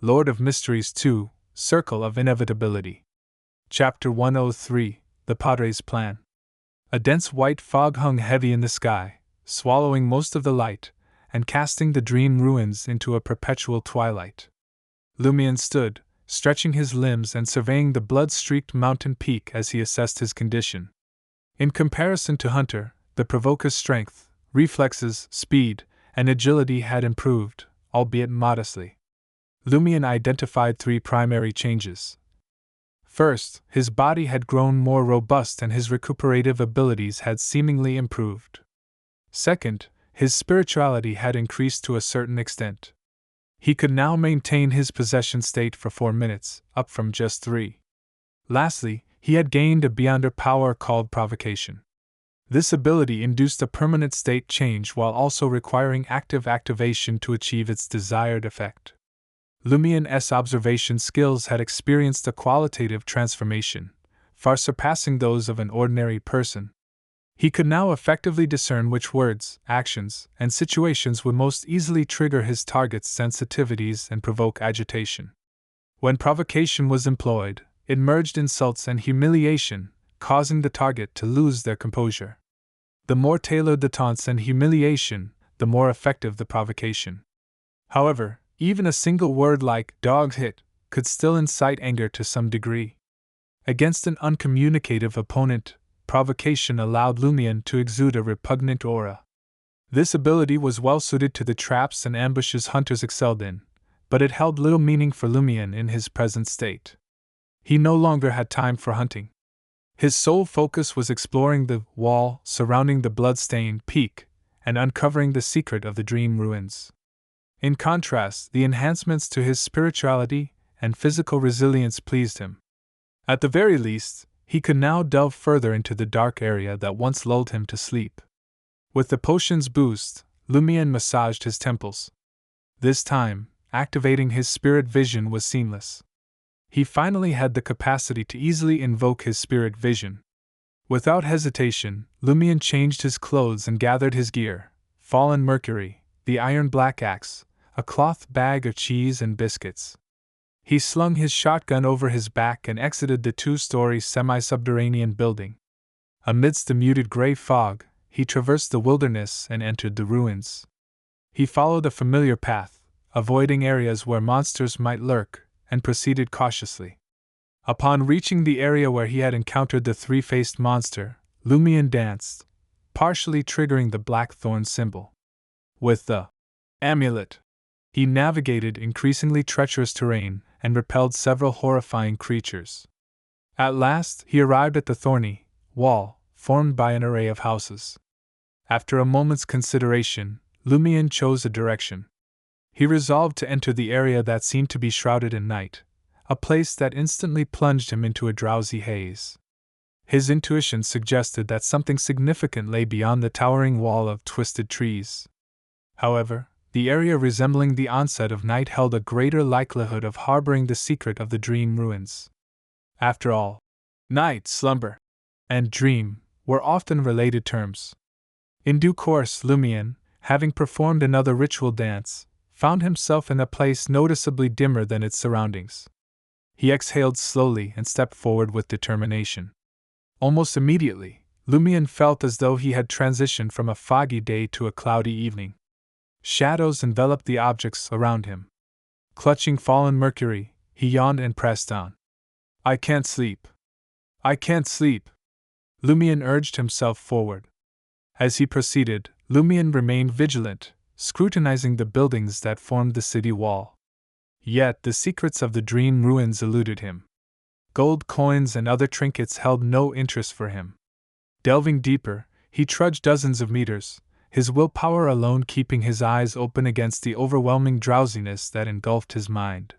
Lord of Mysteries 2, Circle-of-Inevitability. Chapter 103, The Padre's Plan. A dense white fog hung heavy in the sky, swallowing most of the light, and casting the dream ruins into a perpetual twilight. Lumion stood, stretching his limbs and surveying the blood-streaked mountain peak as he assessed his condition. In comparison to Hunter, the provoker's strength, reflexes, speed, and agility had improved, albeit modestly. Lumion identified three primary changes. First, his body had grown more robust and his recuperative abilities had seemingly improved. Second, his spirituality had increased to a certain extent. He could now maintain his possession state for 4 minutes, up from just 3. Lastly, he had gained a beyonder power called provocation. This ability induced a permanent state change while also requiring active activation to achieve its desired effect. Lumion's observation skills had experienced a qualitative transformation, far surpassing those of an ordinary person. He could now effectively discern which words, actions, and situations would most easily trigger his target's sensitivities and provoke agitation. When provocation was employed, it merged insults and humiliation, causing the target to lose their composure. The more tailored the taunts and humiliation, the more effective the provocation. However, even a single word like "dog's hit" could still incite anger to some degree. Against an uncommunicative opponent, provocation allowed Lumion to exude a repugnant aura. This ability was well suited to the traps and ambushes hunters excelled in, but it held little meaning for Lumion in his present state. He no longer had time for hunting. His sole focus was exploring the wall surrounding the blood-stained peak and uncovering the secret of the dream ruins. In contrast, the enhancements to his spirituality and physical resilience pleased him. At the very least, he could now delve further into the dark area that once lulled him to sleep. With the potion's boost, Lumion massaged his temples. This time, activating his spirit vision was seamless. He finally had the capacity to easily invoke his spirit vision. Without hesitation, Lumion changed his clothes and gathered his gear: fallen mercury, the iron black axe, a cloth bag of cheese and biscuits. He slung his shotgun over his back and exited the 2-story semi-subterranean building. Amidst the muted gray fog, he traversed the wilderness and entered the ruins. He followed a familiar path, avoiding areas where monsters might lurk, and proceeded cautiously. Upon reaching the area where he had encountered the three-faced monster, Lumion danced, partially triggering the blackthorn symbol. With the amulet, he navigated increasingly treacherous terrain and repelled several horrifying creatures. At last, he arrived at the thorny wall formed by an array of houses. After a moment's consideration, Lumion chose a direction. He resolved to enter the area that seemed to be shrouded in night, a place that instantly plunged him into a drowsy haze. His intuition suggested that something significant lay beyond the towering wall of twisted trees. However, the area resembling the onset of night held a greater likelihood of harboring the secret of the dream ruins. After all, night, slumber, and dream were often related terms. In due course, Lumion, having performed another ritual dance, found himself in a place noticeably dimmer than its surroundings. He exhaled slowly and stepped forward with determination. Almost immediately, Lumion felt as though he had transitioned from a foggy day to a cloudy evening. Shadows enveloped the objects around him. Clutching fallen mercury, he yawned and pressed on. "I can't sleep. I can't sleep." Lumion urged himself forward. As he proceeded, Lumion remained vigilant, scrutinizing the buildings that formed the city wall. Yet the secrets of the dream ruins eluded him. Gold coins and other trinkets held no interest for him. Delving deeper, he trudged dozens of meters, his willpower alone keeping his eyes open against the overwhelming drowsiness that engulfed his mind.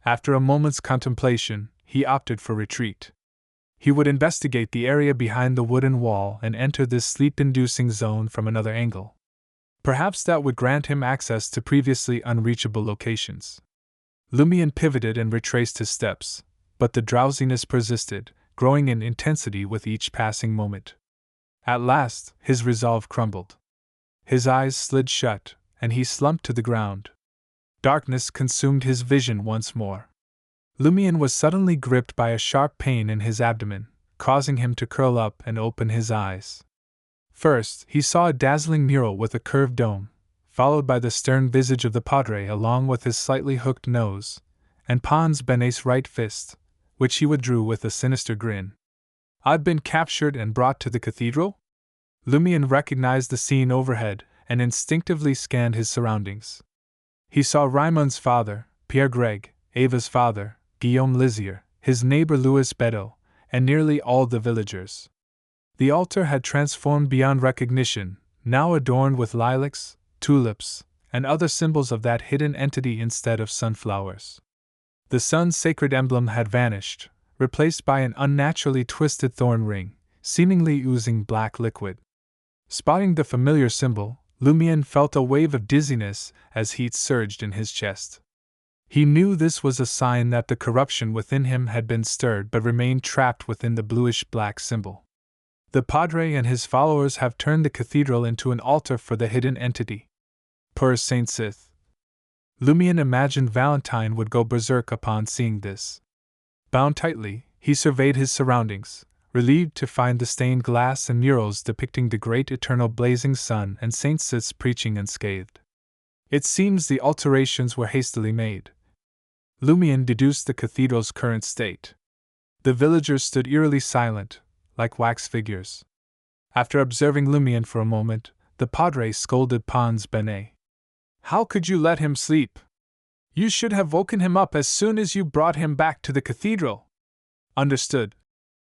After a moment's contemplation, he opted for retreat. He would investigate the area behind the wooden wall and enter this sleep-inducing zone from another angle. Perhaps that would grant him access to previously unreachable locations. Lumion pivoted and retraced his steps, but the drowsiness persisted, growing in intensity with each passing moment. At last, his resolve crumbled. His eyes slid shut, and he slumped to the ground. Darkness consumed his vision once more. Lumion was suddenly gripped by a sharp pain in his abdomen, causing him to curl up and open his eyes. First, he saw a dazzling mural with a curved dome, followed by the stern visage of the Padre along with his slightly hooked nose, and Pons Bene's right fist, which he withdrew with a sinister grin. "I've been captured and brought to the cathedral?" Lumion recognized the scene overhead and instinctively scanned his surroundings. He saw Raymond's father, Pierre Greg, Ava's father, Guillaume Lizier, his neighbor Louis Bedeau, and nearly all the villagers. The altar had transformed beyond recognition, now adorned with lilacs, tulips, and other symbols of that hidden entity instead of sunflowers. The sun's sacred emblem had vanished, replaced by an unnaturally twisted thorn ring, seemingly oozing black liquid. Spotting the familiar symbol, Lumion felt a wave of dizziness as heat surged in his chest. He knew this was a sign that the corruption within him had been stirred but remained trapped within the bluish-black symbol. The Padre and his followers have turned the cathedral into an altar for the hidden entity. Per Saint Sith. Lumion imagined Valentine would go berserk upon seeing this. Bound tightly, he surveyed his surroundings, relieved to find the stained glass and murals depicting the great eternal blazing sun and Saint Sith's preaching unscathed. It seems the alterations were hastily made. Lumion deduced the cathedral's current state. The villagers stood eerily silent, like wax figures. After observing Lumion for a moment, the Padre scolded Pons Bene. "How could you let him sleep? You should have woken him up as soon as you brought him back to the cathedral." "Understood,"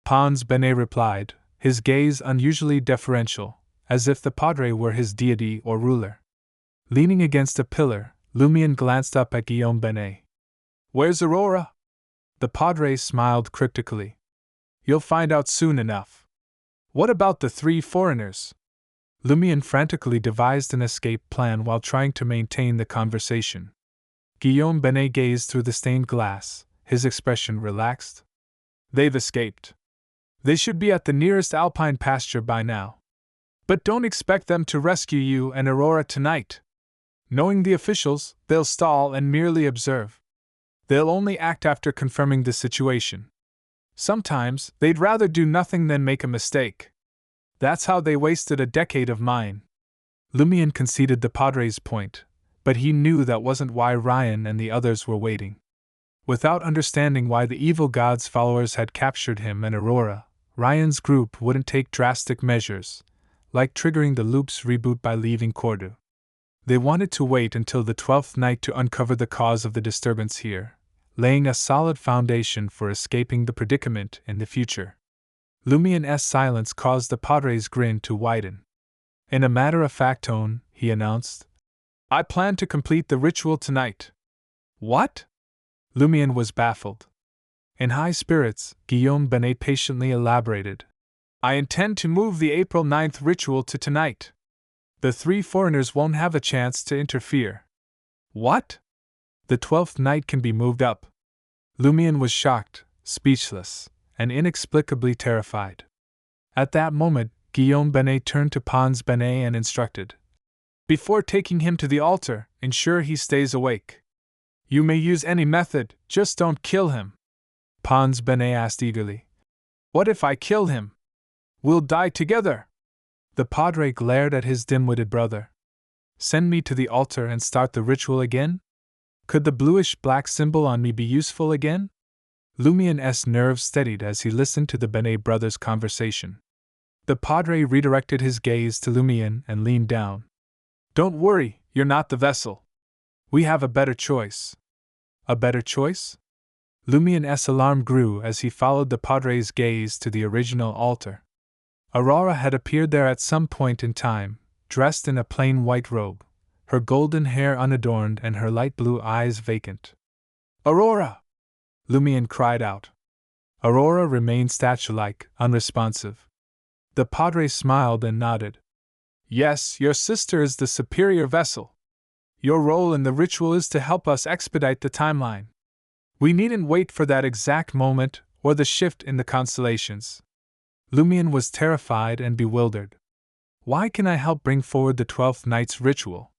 Pons Bene replied, his gaze unusually deferential, as if the Padre were his deity or ruler. Leaning against a pillar, Lumion glanced up at Guillaume Bene. "Where's Aurora?" The Padre smiled cryptically. "You'll find out soon enough." "What about the 3 foreigners?" Lumion frantically devised an escape plan while trying to maintain the conversation. Guillaume Bene gazed through the stained glass, his expression relaxed. "They've escaped. They should be at the nearest alpine pasture by now. But don't expect them to rescue you and Aurora tonight. Knowing the officials, they'll stall and merely observe. They'll only act after confirming the situation. Sometimes, they'd rather do nothing than make a mistake. That's how they wasted a decade of mine." Lumion conceded the Padre's point, but he knew that wasn't why Ryan and the others were waiting. Without understanding why the evil god's followers had captured him and Aurora, Ryan's group wouldn't take drastic measures, like triggering the loop's reboot by leaving Cordu. They wanted to wait until the 12th night to uncover the cause of the disturbance here, laying a solid foundation for escaping the predicament in the future. Lumion's silence caused the Padre's grin to widen. In a matter-of-fact tone, he announced, "I plan to complete the ritual tonight." "What?" Lumion was baffled. In high spirits, Guillaume Bene patiently elaborated. "I intend to move the April 9th ritual to tonight. The 3 foreigners won't have a chance to interfere." "What?" "The 12th night can be moved up." Lumion was shocked, speechless, and inexplicably terrified. At that moment, Guillaume Bene turned to Pons Bene and instructed. "Before taking him to the altar, ensure he stays awake. You may use any method, just don't kill him." Pons Bene asked eagerly. "What if I kill him? We'll die together." The Padre glared at his dim-witted brother. "Send me to the altar and start the ritual again? Could the bluish-black symbol on me be useful again?" Lumion's nerves steadied as he listened to the Bene brothers' conversation. The Padre redirected his gaze to Lumion and leaned down. "Don't worry, you're not the vessel. We have a better choice." "A better choice?" Lumion's alarm grew as he followed the Padre's gaze to the original altar. Aurora had appeared there at some point in time, dressed in a plain white robe, her golden hair unadorned and her light blue eyes vacant. "Aurora!" Lumion cried out. Aurora remained statue-like, unresponsive. The Padre smiled and nodded. "Yes, your sister is the superior vessel. Your role in the ritual is to help us expedite the timeline. We needn't wait for that exact moment or the shift in the constellations." Lumion was terrified and bewildered. "Why can I help bring forward the 12th night's ritual?"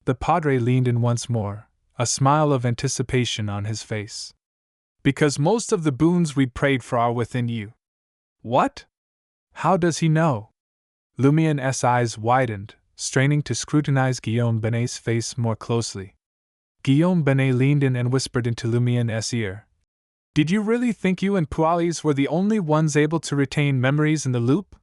The Padre leaned in once more, a smile of anticipation on his face. Because most of the boons we prayed for are within you. What? How does he know? Lumien's eyes widened, straining to scrutinize Guillaume Benet's face more closely. Guillaume Benet leaned in and whispered into Lumien's ear. Did you really think you and Pualis were the only ones able to retain memories in the loop?